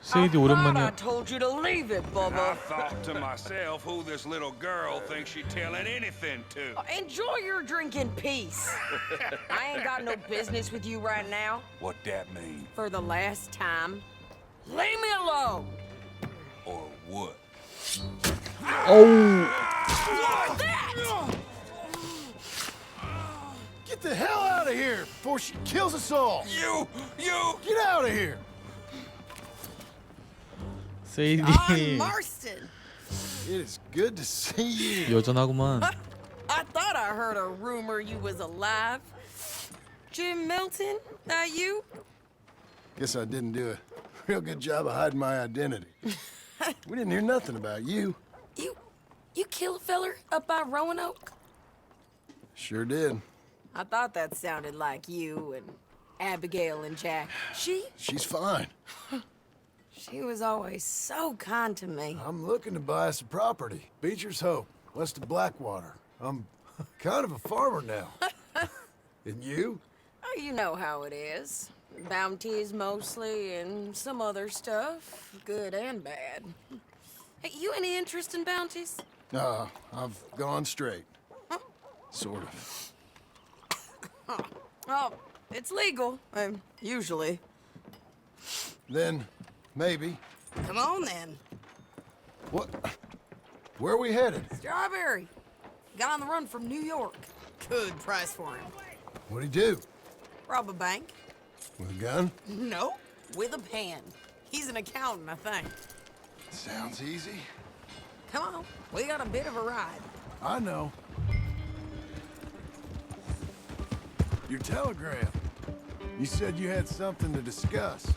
세이디 I 오랜만이야. told you to leave it, Bubba. I thought to myself who this little girl thinks she telling anything to. Enjoy your drink in peace. I ain't got no business with you right now. What that mean? For the last time, leave me alone. Or what? 어우. Get the hell out of here before she kills us all! You! Get out of here! 세이디 Marston. It is good to see you. 여전하구만. I thought I heard a rumor you was alive. Jim Milton, that you? Guess I didn't do a real good job of hiding my identity. We didn't hear nothing about you. You kill a feller up by Roanoke? Sure did. I thought that sounded like you and Abigail and Jack. She's fine. She was always so kind to me. I'm looking to buy us a property. Beecher's Hope, west of Blackwater. I'm kind of a farmer now. And you? Oh, you know how it is. Bounties mostly, and some other stuff, good and bad. Hey, you any interest in bounties? I've gone straight. Sort of. Oh, it's legal, usually. Then, maybe. Come on, then. What? Where are we headed? Strawberry. Got on the run from New York. Good price for him. What'd he do? Rob a bank? With a gun? No, with a pen. He's an accountant, I think. Sounds easy. Come on, we got a bit of a ride. I know. Your telegram. You said you had something to discuss.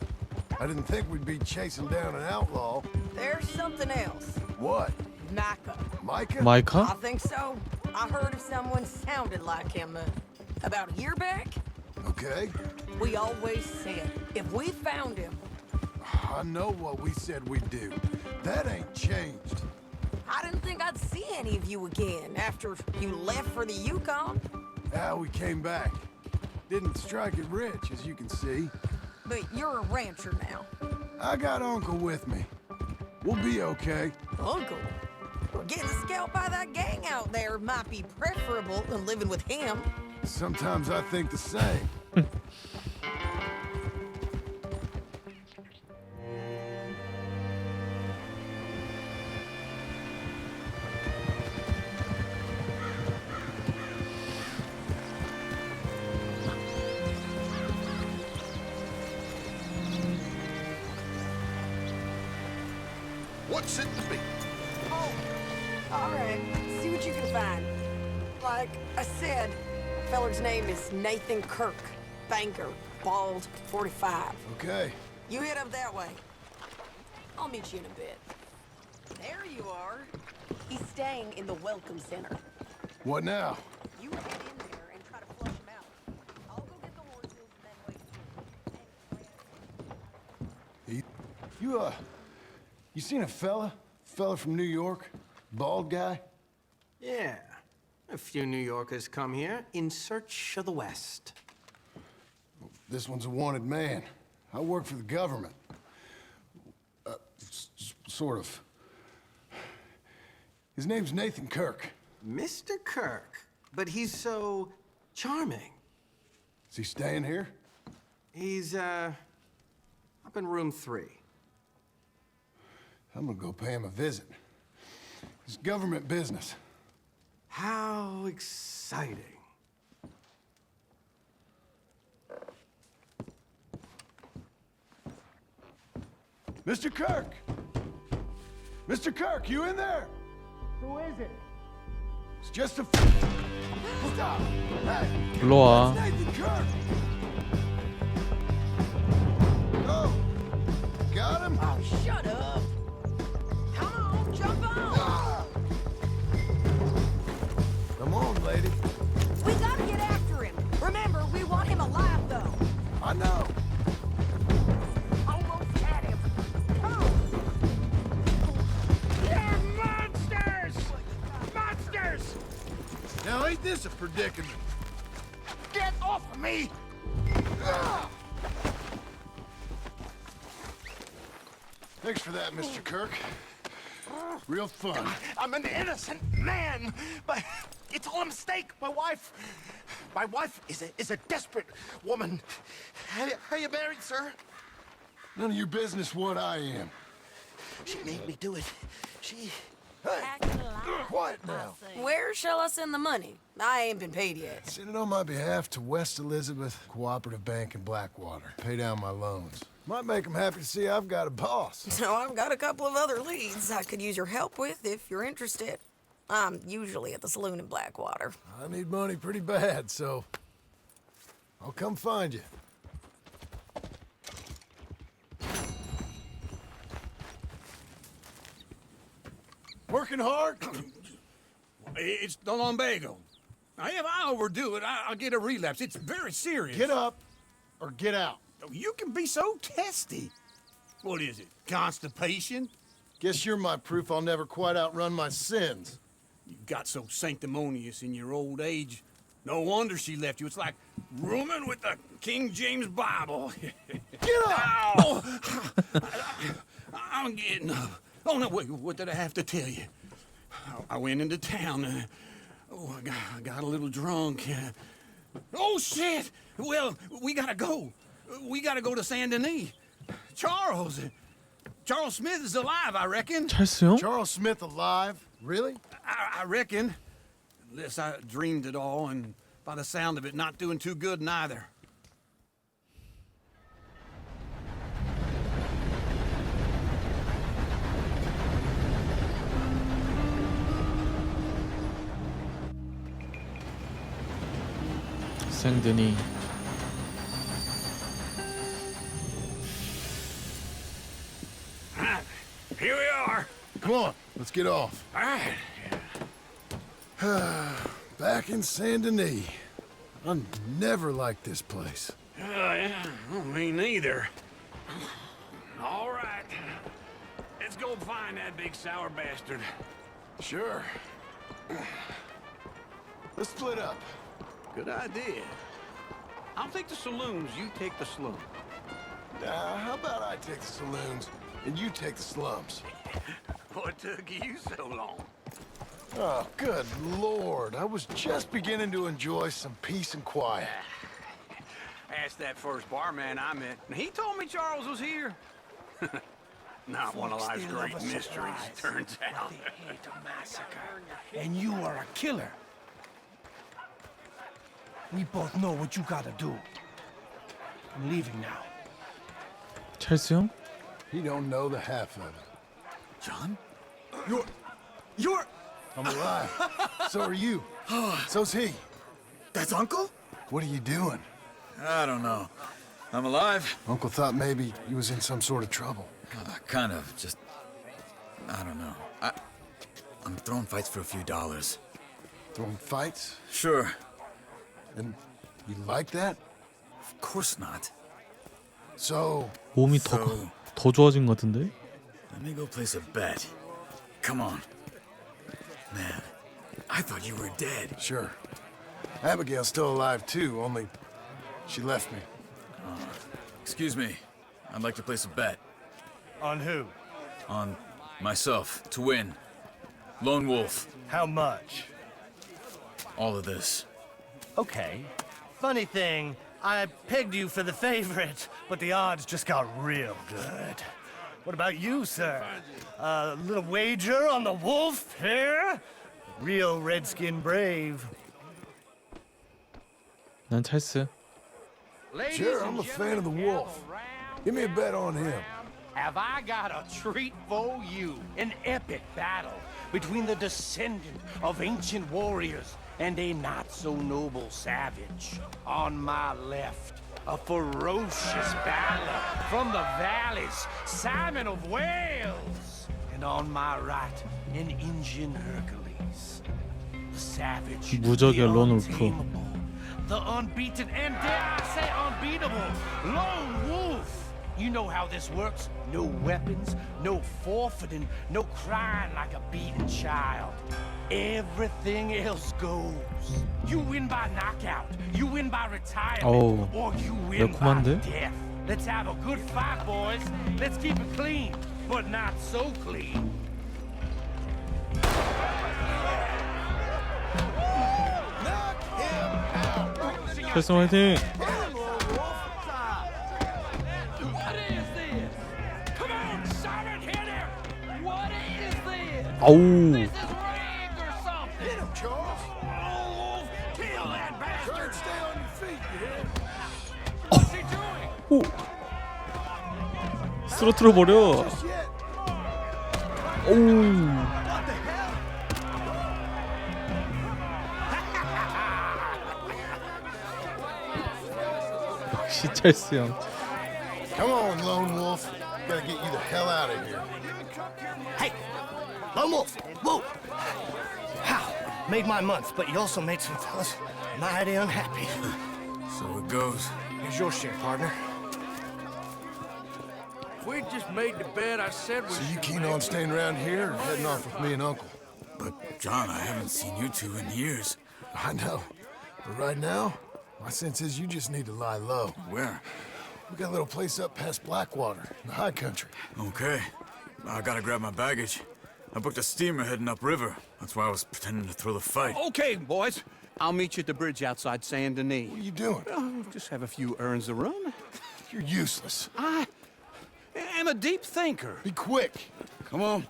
I didn't think we'd be chasing down an outlaw. There's something else. What? Micah. Micah? I 마이카? think so. I heard of someone sounded like him about a year back. Okay. We always said if we found him, I know what we said we'd do. That ain't changed. I didn't think I'd see any of you again after you left for the Yukon. We came back. Didn't strike it rich, as you can see. But you're a rancher now. I got Uncle with me. We'll be okay. Uncle? Well, getting scalped by that gang out there might be preferable than living with him. Sometimes I think the same. What's it to be? Oh, all right. See what you can find. Like I said, feller's name is Nathan Kirk. Banker, bald, 45. Okay. You head up that way. I'll meet you in a bit. There you are. He's staying in the Welcome Center. What now? You head in there and try to flush him out. I'll go get the horses and then wait. You seen a fella? Fella from New York? Bald guy? Yeah. A few New Yorkers come here in search of the West. This one's a wanted man. I work for the government. Sort of. His name's Nathan Kirk. Mr. Kirk, but he's so charming. Is he staying here? He's, up in room 3. I'm gonna go pay him a visit. It's government business. How exciting. Mr. Kirk! Mr. Kirk, you in there? Who is it? It's just a... Stop! Hey! 불러와. That's Nathan Kirk! Oh! Got him? Oh, shut up! Come on, jump on! Ah! Come on, lady. We gotta get after him. Remember, we want him alive, though. I know. Almost had him. Come on! They're monsters! Monsters! Now ain't this a predicament? Get off of me! Ah! Thanks for that, Mr. Kirk. Real fun. I'm an innocent man, but it's all a mistake. My wife is a desperate woman. Are you married, sir? None of your business what I am. She made me do it. She... Quiet now. Where shall I send the money? I ain't been paid yet. Send it on my behalf to West Elizabeth Cooperative Bank in Blackwater. Pay down my loans. Might make them happy to see I've got a boss. So I've got a couple of other leads I could use your help with if you're interested. I'm usually at the saloon in Blackwater. I need money pretty bad, so I'll come find you. Working hard? It's the lumbago. Now, if I overdo it, I'll get a relapse. It's very serious. Get up or get out. You can be so testy. What is it? Constipation? Guess you're my proof I'll never quite outrun my sins. You got so sanctimonious in your old age. No wonder she left you. It's like rooming with the King James Bible. Get up! Ow! I'm getting up. Oh, no, wait, what did I have to tell you? I went into town. I got a little drunk. Oh, shit! Well, we gotta go. We gotta go to Saint Denis. Charles Smith is alive, I reckon. 찰스 형? Charles Smith alive? Really? I reckon. Unless I dreamed it all, and by the sound of it, not doing too good neither. 생드니. Here we are. Come on, let's get off. All right. Back in Saint Denis. I never liked this place. Yeah, well, me neither. All right. Let's go find that big sour bastard. Sure. Let's split up. Good idea. I'll take the saloons, you take the slums. How about I take the saloons and you take the slums? What took you so long? Oh, good Lord. I was just beginning to enjoy some peace and quiet. Asked that first barman I met, and he told me Charles was here. Not one of life's great mysteries, turns out. They hate a massacre, and you are a killer. We both know what you gotta do. I'm leaving now. 찰스 형? He don't know the half of it. John? You're... I'm alive. So are you. So's he. That's Uncle? What are you doing? I don't know. I'm alive. Uncle thought maybe he was in some sort of trouble. Kind of. Just... I don't know. I'm throwing fights for a few dollars. Throwing fights? Sure. And you like that? Of course not. So, 몸이 더 좋아진 것 같은데? Let me go place a bet. Come on. Man, I thought you were dead. sure. Abigail's still alive too, only she left me. Excuse me. I'd like to place a bet. On who? On myself, to win. Lone Wolf. How much? All of this. Okay. Funny thing, I pegged you for the favorite, but the odds just got real good. What about you, sir? A little wager on the wolf here? Real redskin brave. 난 찰스. Sure, I'm a fan of the wolf. Give me a bet on him. Have I got a treat for you? An epic battle between the descendant of ancient warriors and a not-so-noble savage. On my left, a ferocious battler from the valleys, Simon of Wales. And on my right, an Indian Hercules. The savage, 무적의 the 론 울프. untamable, the unbeaten, and dare I say unbeatable, Lone Wolf. You know how this works. No weapons, no forfeiting, no crying like a beaten child. Everything else goes. You win by knockout, you win by retirement, Oh, or you win by 매콤한데? death. Let's have a good fight, boys. Let's keep it clean. but not so clean. 찰스 화이팅! What is this? Come on, Simon, hit him! What is this? 아우. This is rigged or something! Hit him, Charles. Oh, kill that Try and bastard! stay on your feet, you hear? What's he doing? 오. 쓰러뜨려 버려. Just yet. 오. 역시 찰스 형. Come on, Lone Wolf. Gotta get you the hell out of here. Hey, Lone Wolf, whoa! Wow, made my month, but you also made some fellas mighty unhappy. So it goes. Here's your share, partner. We just made the bed I said we So you keen on staying around here or heading off with me and Uncle? But, John, I haven't seen you two in years. I know. But right now, my sense is you just need to lie low. Where? We got a little place up past Blackwater, in the high country. Okay. I gotta grab my baggage. I booked a steamer heading upriver. That's why I was pretending to throw the fight. Okay, boys. I'll meet you at the bridge outside Saint Denis. What are you doing? Just have a few errands to run. You're useless. I am a deep thinker. Be quick. Come on.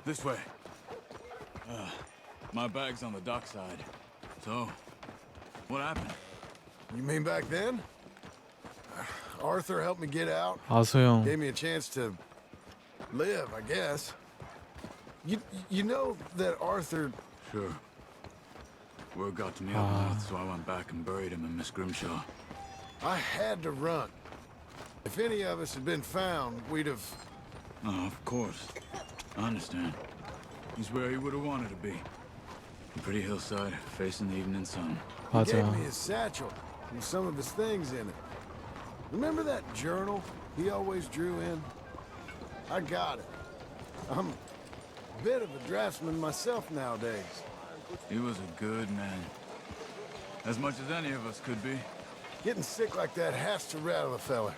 This way. My bag's on the dockside. So, what happened? You mean back then? Arthur helped me get out. 아서 형. Gave me a chance to live, I guess. You know that Arthur... Sure. Word got to me up north, so I went back and buried him in Miss Grimshaw. I had to run. If any of us had been found, we'd have... Oh, of course. I understand. He's where he would have wanted to be. A pretty hillside, facing the evening sun. He gave 맞아. me his satchel with some of his things in it. Remember that journal he always drew in? I got it. I'm a bit of a draftsman myself nowadays. He was a good man. As much as any of us could be. Getting sick like that has to rattle a fella.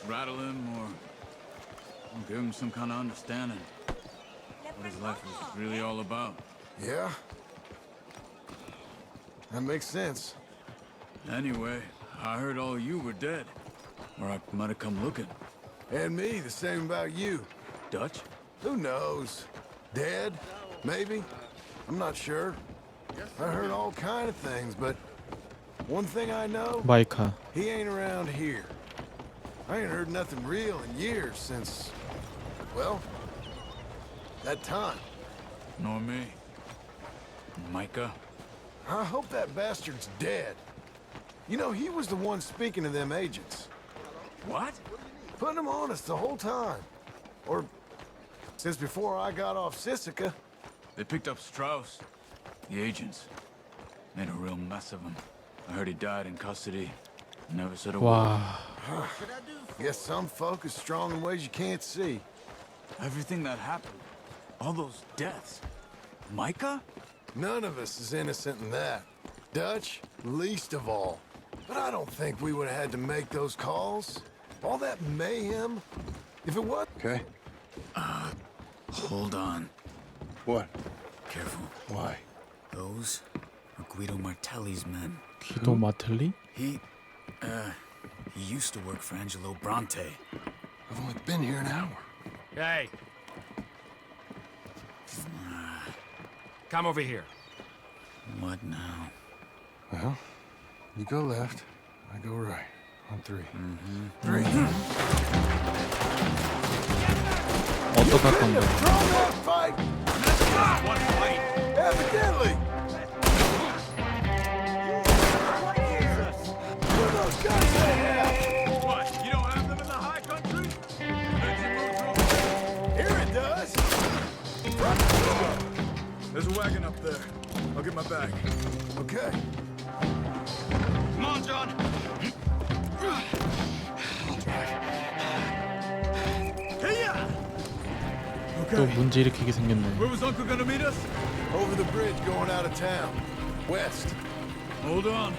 Rattle him or give him some kind of understanding. What his life was really all about. Yeah? That makes sense. Anyway, I heard all you were dead. Or I might have come looking. And me, the same about you. Dutch? Who knows? Dead? Maybe? I'm not sure. I heard all kind of things, but one thing I know, 마이카. he ain't around here. I ain't heard nothing real in years since, well, that time. Nor me. Micah? I hope that bastard's dead. You know, he was the one speaking to them agents. What? Putting them on us the whole time. Or since before I got off Sisika. They picked up Strauss. The agents. Made a real mess of him. I heard he died in custody. Never said a word. 와. Guess some folk is strong in ways you can't see. Everything that happened. All those deaths. Micah? None of us is innocent in that. Dutch, least of all. But I don't think we would have had to make those calls. All that mayhem. If it was... Okay. Hold on. What? Careful. Why? Those are Guido Martelli's men. 기도 마텔리? He used to work for Angelo Bronte. I've only been here an hour. Hey. Come over here. What now? Well, you go left, I go right. On three. Three. 어떡할 건데? Throw that fight! One fight. Evidently! What are those guns they have? What? You don't have them in the high country? Here it does! There's a wagon up there. I'll get my bag. Okay. Come on, John. 또 문제 일으키게 생겼네. Where was Uncle gonna meet us? Over the bridge going out of town. West. Hold on.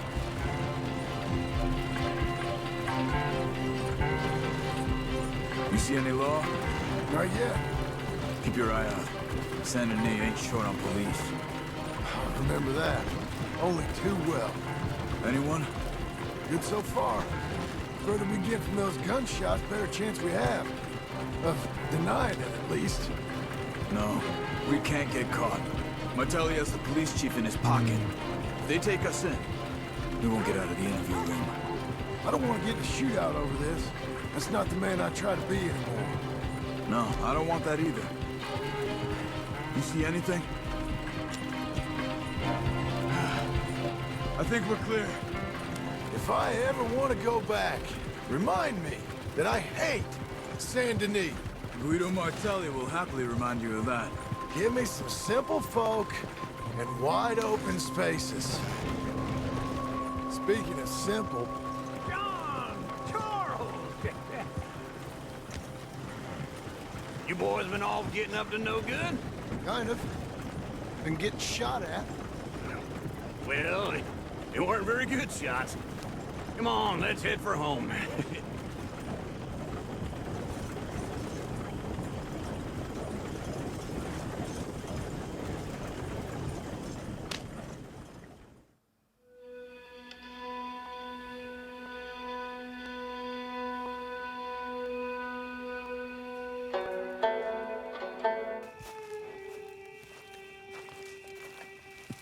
You see any law? Not yet. Keep your eye out. Saint Denis ain't short on police. Remember that. Only too well. Anyone? Good so far. Further we get from those gunshots, better chance we have. Of denying it, at least. No, we can't get caught. Martelli has the police chief in his pocket. If they take us in, we won't get out of the interview room. I don't want to get in a shootout over this. That's not the man I try to be anymore. No, I don't want that either. You see anything? I think we're clear. If I ever want to go back, remind me that I hate Saint Denis. Guido Martelli will happily remind you of that. Give me some simple folk and wide open spaces. Speaking of simple, John! Charles! You boys been all getting up to no good? kind of. Been getting shot at. Well, they weren't very good shots. Come on, let's head for home.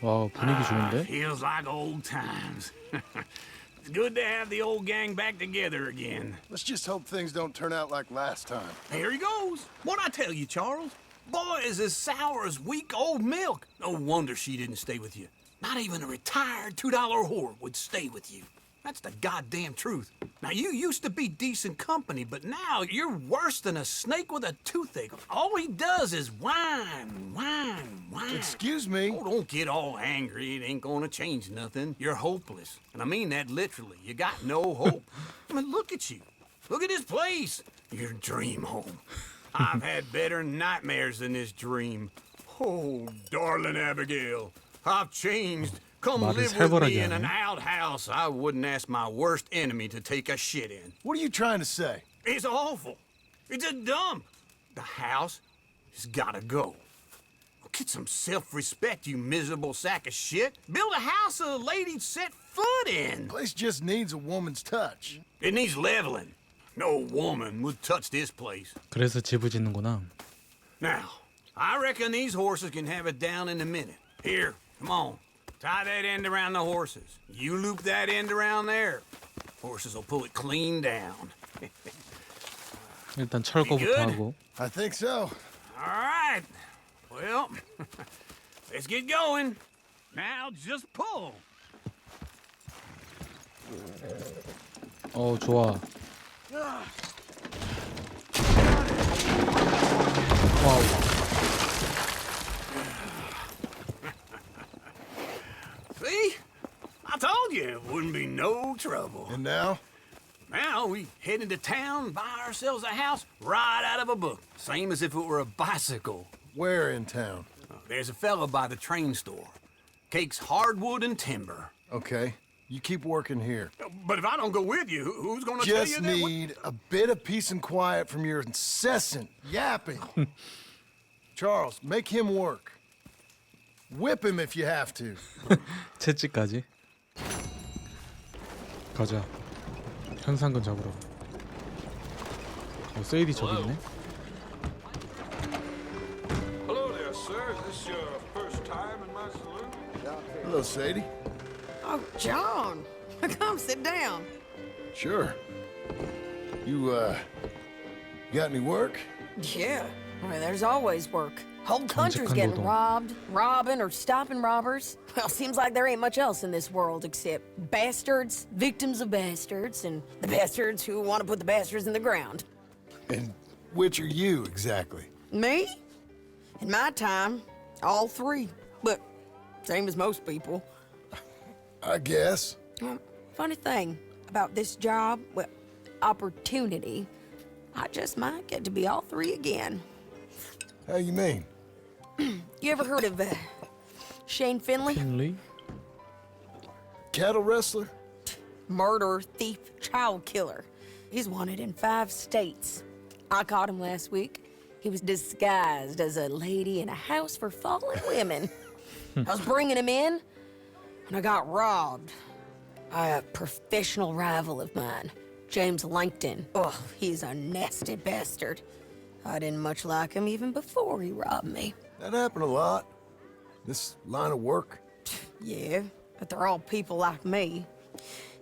와, 분위기 좋은데? Feels like old times. It's good to have the old gang back together again. Let's just hope things don't turn out like last time. Here he goes. What'd I tell you, Charles? Boy is as sour as week-old milk. No wonder she didn't stay with you. Not even a retired $2 whore would stay with you. That's the goddamn truth. Now, you used to be decent company, but now you're worse than a snake with a toothache. All he does is whine, whine, whine. Excuse me? Oh, don't get all angry. It ain't gonna change nothing. You're hopeless. And I mean that literally. You got no hope. I mean, look at you. Look at this place. Your dream home. I've had better nightmares than this dream. Oh, darling Abigail, I've changed. Come 말을 live with 살벌하게 me in an 하네. outhouse I wouldn't ask my worst enemy to take a shit in. What are you trying to say? It's awful. It's a dump. The house has gotta go. Get some self-respect, you miserable sack of shit. Build a house a lady'd set foot in. Place just needs a woman's touch. It needs leveling. No woman would touch this place. 그래서 집을 짓는구나. Now, I reckon these horses can have it down in a minute. Here, come on. Tie that end around the horses. You loop that end around there. Horses will pull it clean down. 일단 철거부터 good? 하고. I think so. All right. Well, let's get going. Now just pull. 좋아. 와우. See? I told you it wouldn't be no trouble. And now? Now we head into town, buy ourselves a house right out of a book. Same as if it were a bicycle. Where in town? There's a fella by the train store. Cakes hardwood and timber. Okay. You keep working here. But if I don't go with you, who's gonna tell you Just that? need a bit of peace and quiet from your incessant yapping. Charles, make him work. Whip him if you have to. 채찍까지. 가자. 현상금 잡으러. 세이디 저기 있네. Hello there, sir. Is this your first time in my saloon? Hello, Sadie. Oh, John. Come sit down. Sure. You got any work? Yeah. Well, there's always work. Whole country's 정직한 getting 노동. robbed, robbing, or stopping robbers. Well, seems like there ain't much else in this world except bastards, victims of bastards, and the bastards who want to put the bastards in the ground. And which are you, exactly? Me? In my time, all three. But same as most people. I guess. Funny thing about this job, well, opportunity, I just might get to be all three again. How you mean? You ever heard of Shane Finley? 핀리? Cattle wrestler? Murderer, thief, child killer. He's wanted in 5 states. I caught him last week. He was disguised as a lady in a house for fallen women. I was bringing him in when I got robbed by a professional rival of mine, James Langton. Oh, he's a nasty bastard. I didn't much like him even before he robbed me. That happened a lot. This line of work. Yeah, but they're all people like me.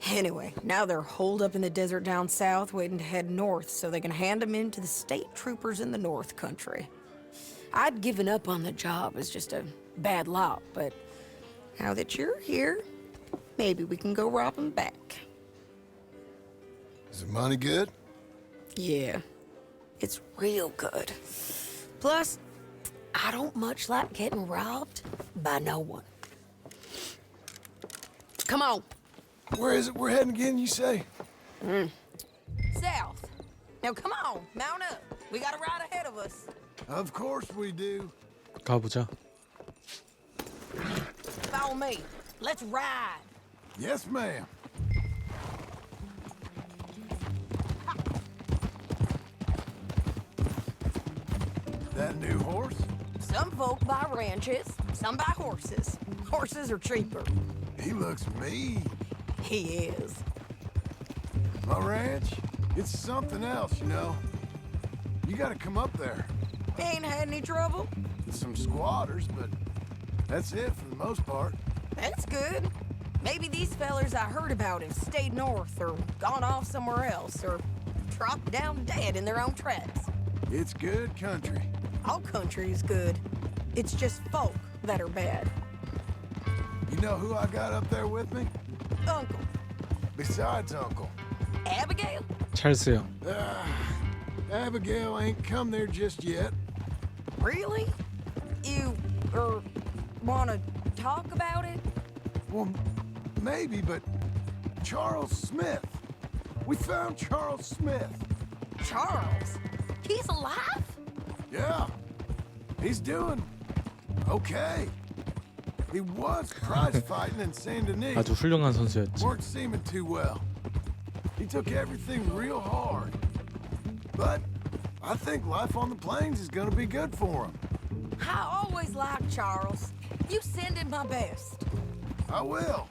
Anyway, now they're holed up in the desert down south, waiting to head north so they can hand them in to the state troopers in the north country. I'd given up on the job as just a bad lot, but now that you're here, maybe we can go rob them back. Is the money good? Yeah, it's real good. Plus, I don't much like getting robbed by no one. Come on. Where is it we're heading again, you say? South. Now come on, mount up. We got a ride ahead of us. Of course we do. 가보자. Follow me. Let's ride. Yes, ma'am. That new horse? Some folk buy ranches, some buy horses. Horses are cheaper. He looks mean. He is. My ranch? It's something else, you know. You gotta come up there. Ain't had any trouble? Some squatters, but that's it for the most part. That's good. Maybe these fellers I heard about have stayed north or gone off somewhere else or dropped down dead in their own tracks. It's good country. All country is good. It's just folk that are bad. You know who I got up there with me? Uncle. Besides Uncle. Abigail? 찰스 형. Abigail ain't come there just yet. Really? You, wanna talk about it? Well, maybe, but Charles Smith. We found Charles Smith. Charles? He's alive? Yeah. He's doing okay. He was prize fighting in Saint Denis. 아주 훌륭한 선수였지. Weren't seeming too well. He took everything real hard. But I think life on the plains is gonna be good for him. I always liked Charles. You send him my best. I will.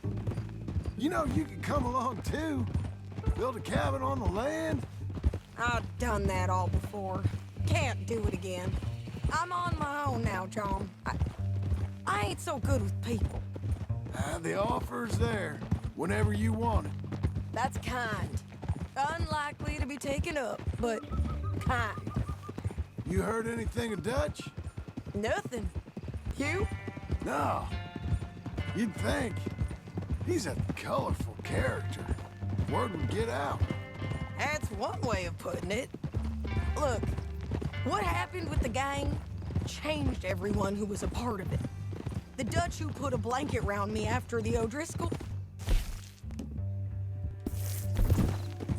You know, you could come along too. Build a cabin on the land. I've done that all before. Can't do it again. I'm on my own now, John. I ain't so good with people. The offer's there whenever you want it. That's kind. Unlikely to be taken up, but kind. You heard anything of Dutch? Nothing. You? No. You'd think. He's a colorful character. Word would get out. That's one way of putting it. Look, what happened with the gang changed everyone who was a part of it. The Dutch who put a blanket round me after the O'Driscoll.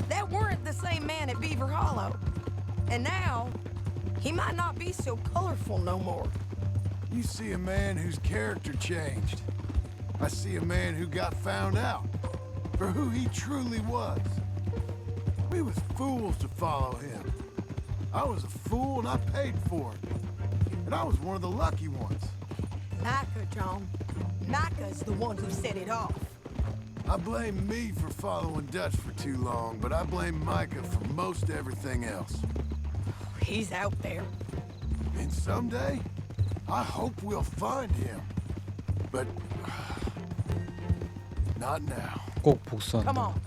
That weren't the same man at Beaver Hollow. And now, he might not be so colorful no more. You see a man whose character changed. I see a man who got found out for who he truly was. We was fools to follow him. I was a fool and I paid for it. And I was one of the lucky ones. Micah, John. Micah's the one who set it off. I blame me for following Dutch for too long, but I blame Micah for most everything else. He's out there. And someday, I hope we'll find him. But not now. 꼭 Come 복수한다. on.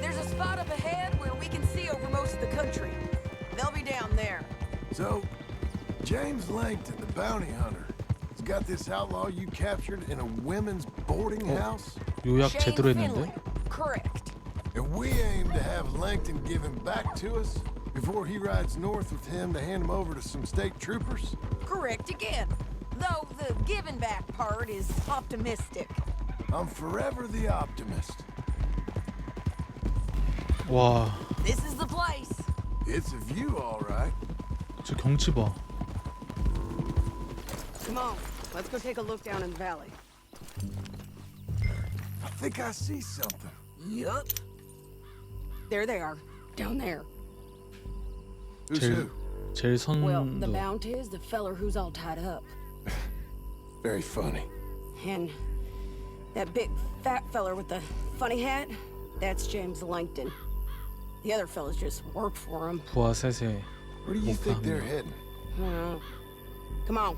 There's a spot up ahead where we can see over most of the country. They'll be down there. So, James Langton, the bounty hunter, has got this outlaw you captured in a women's boarding house? 요약 Shane 제대로 Finley. 했는데? Correct. And we aim to have Langton give him back to us before he rides north with him to hand him over to some state troopers? Correct again. Though the giving back part is optimistic. I'm forever the optimist. 와, This is the place. It's a view, all right. 저 경치 봐. Come on, let's go take a look down in the valley. I think I see something. Yup. There they are, down there. Who's 제일 who? 제일 Well, the 선두. Mount is the feller who's all tied up. Very funny. And that big fat feller with the funny hat, that's James Langton. The other fellas just work for him. 부하 셋의 Where do you think they're 목사. heading? Come on.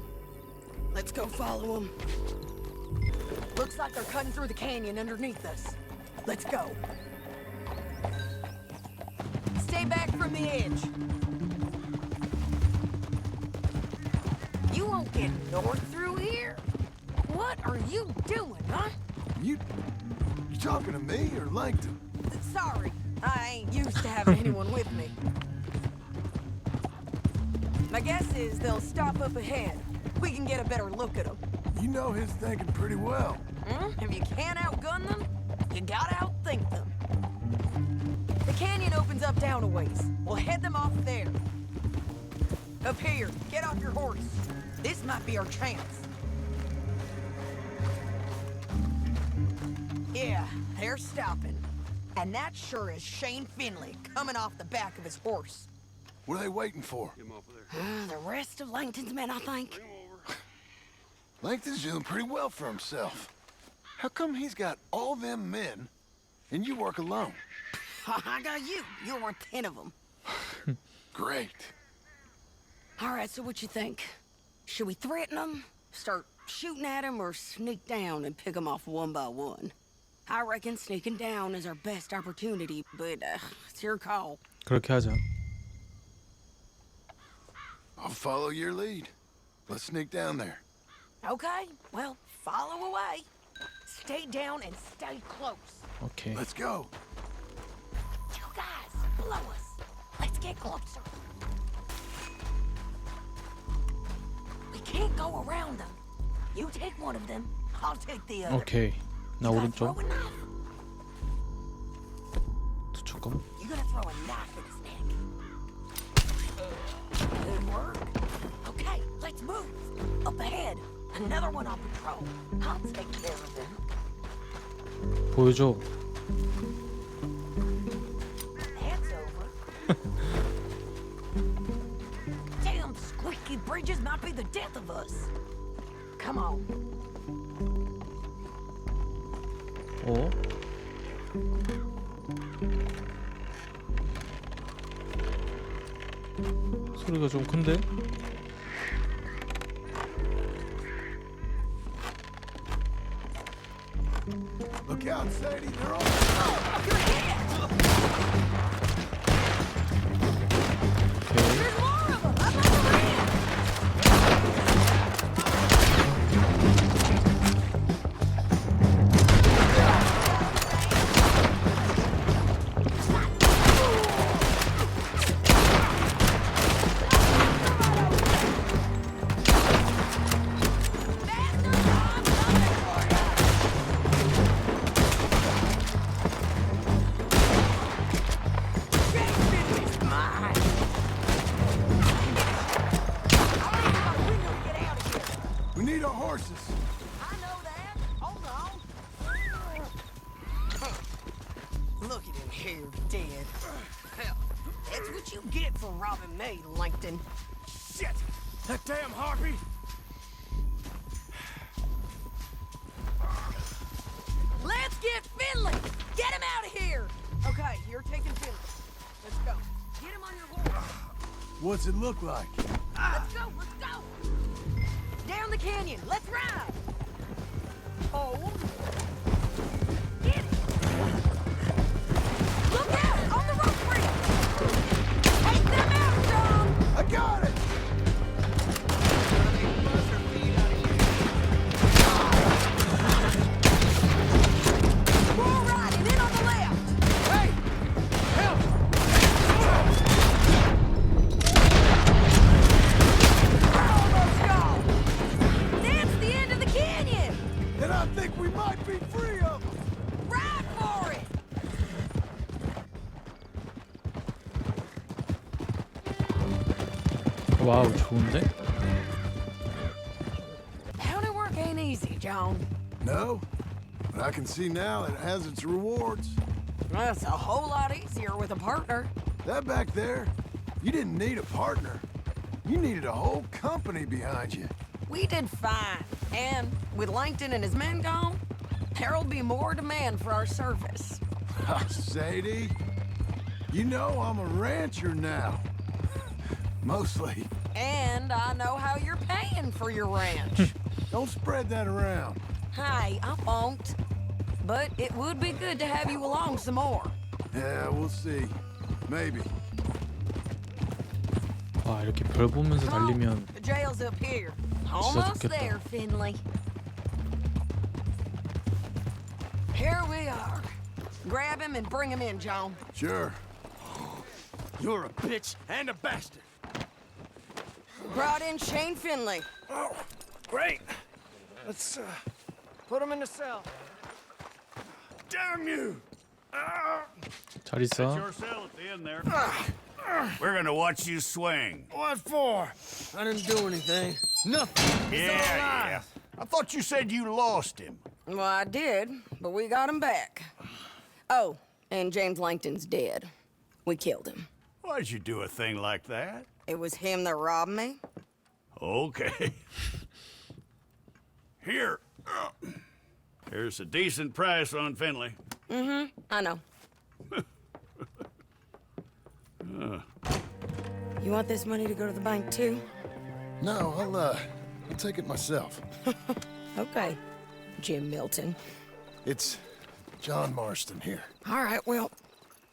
Let's go follow them. Looks like they're cutting through the canyon underneath us. Let's go. Stay back from the edge. You won't get north through here. What are you doing, huh? You talking to me or Langton? Sorry, I ain't used to having anyone with me. My guess is they'll stop up ahead. We can get a better look at them. You know his thinking pretty well. If you can't outgun them, you gotta outthink them. The canyon opens up down a ways. We'll head them off there. Up here, get off your horse. This might be our chance. Yeah, they're stopping. And that sure is Shane Finley coming off the back of his horse. What are they waiting for? The rest of Langton's men, I think. Langton's doing pretty well for himself. How come he's got all them men and you work alone? I got you. You're worth 10 of them. Great. All right, so what you think? Should we threaten them, start shooting at them, or sneak down and pick them off one by one? I reckon sneaking down is our best opportunity, but it's your call. 그렇게 하자. I'll follow your lead. Let's sneak down there. Okay, well, follow away. Stay down and stay close. 오케이. Let's go. You guys, below us. Let's get closer. We can't go around them. You take one of them, I'll take the other. 오케이. 나 You gonna 오른쪽. throw a knife? 잠깐만. You're gonna throw a knife in his neck. Good work. Okay, let's move. Up ahead, another one on patrol. I'll take care of them. 보여줘. That's over. Damn squeaky bridges might be the death of us. Come on. 어? 소리가 좀 큰데? Look out, Sadie. They're all... You're hit! 오케이. There's more of them! Up on the rim! We need our horses. I know that. Hold on. Look at him here, dead. Hell, that's what you get for robbing me, Langton. Shit! That damn harpy! Let's get Finley! Get him out of here! Okay, you're taking Finley. Let's go. Get him on your horse. What's it look like? Let's go, let's go! Down the canyon, let's ride! Hold. Get it! Look out! On the rope bridge! Take them out, John! I got it! We're riding in on the left! Hey! Help! We're almost gone! That's the end of the canyon! And I think we might be free of them! Ride for it! 와우, 좋은데? County work ain't easy, John. No? But I can see now it has its rewards. That's a whole lot easier with a partner. That back there, you didn't need a partner. You needed a whole company behind you. We did fine. And with Langton and his men gone, there'll be more demand for our service. Sadie, you know I'm a rancher now. Mostly. And I know how you're paying for your ranch. Don't spread that around. Hey, I won't. But it would be good to have you along some more. Yeah, we'll see. Maybe. 와, 이렇게 별 보면서 Come on, 달리면 the jail's up here. Almost 좋겠다. there, Finley. Here we are. Grab him and bring him in, John. Sure. You're a bitch and a bastard. Brought in Shane Finley. Oh, great. Let's put him in the cell. Damn you! 잘 있어. Your cell at the end there. We're gonna watch you swing. What for? I didn't do anything. Nothing. Yeah. I thought you said you lost him. Well, I did, but we got him back. Oh, and James Langton's dead. We killed him. Why'd you do a thing like that? It was him that robbed me. Okay. Here. Here's a decent price on Finley. I know. You want this money to go to the bank, too? No, I'll take it myself. Okay, Jim Milton. It's John Marston here. All right, well,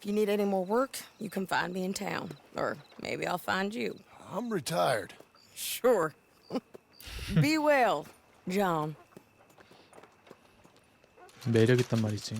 if you need any more work, you can find me in town. Or maybe I'll find you. I'm retired. Sure. Be well, John. 매력 있단 말이지.